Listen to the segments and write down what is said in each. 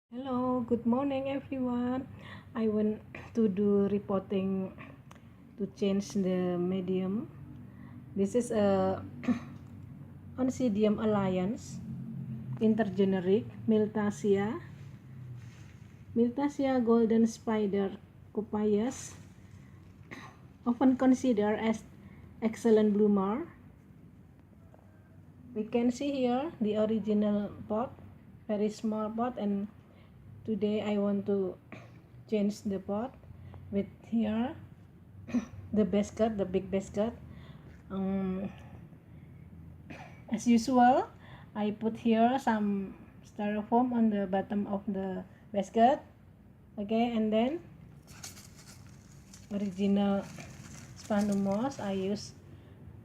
Hello, good morning everyone. I want to do repotting to change the medium. This is a Oncidium Alliance intergeneric Miltassia Golden Spider copius, often considered as excellent bloomer. We can see here the original pot, very small pot, and today I want to change the pot with here the basket, the big basket. As usual, I put here some styrofoam on the bottom of the basket. Okay, and then original sphagnum moss. I use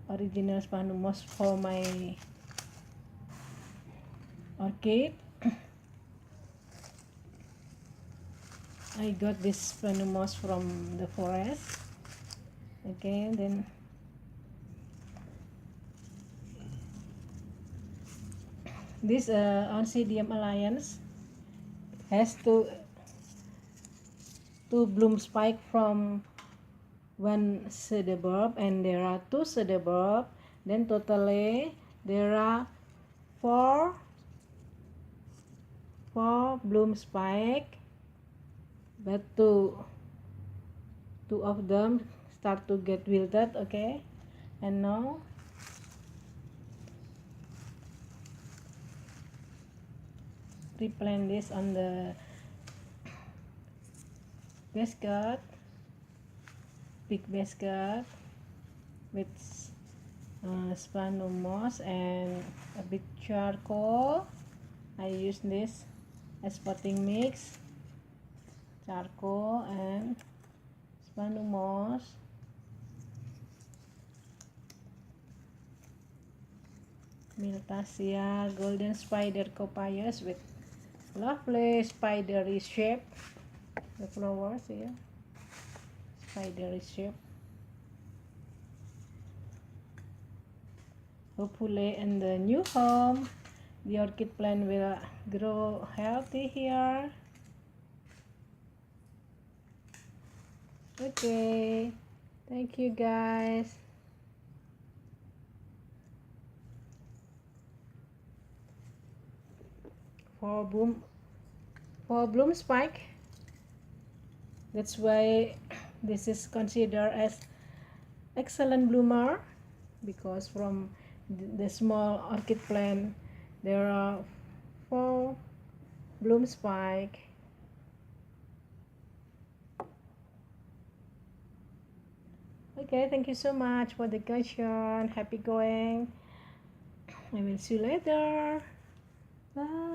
original sphagnum moss for my orchid. I got this sphagnum moss from the forest. Okay, then this Oncidium Alliance has two bloom spike from one seed bulb, and there are two seed bulb. Then totally there are four bloom spike, but two of them start to get wilted. Okay, and now replant this on the basket, big basket with sphagnum moss and a bit charcoal. I use this as potting mix, charcoal and sphagnum moss. Miltassia Golden Spider copius with lovely spidery shape. The flowers here, spidery shape. Hopefully in the new home the orchid plant will grow healthy here. Okay, thank you guys. For bloom spike, that's why this is considered as excellent bloomer, because from the small orchid plant there are 4 bloom spike. Okay, thank you so much for the question. Happy going. I will see you later. Bye.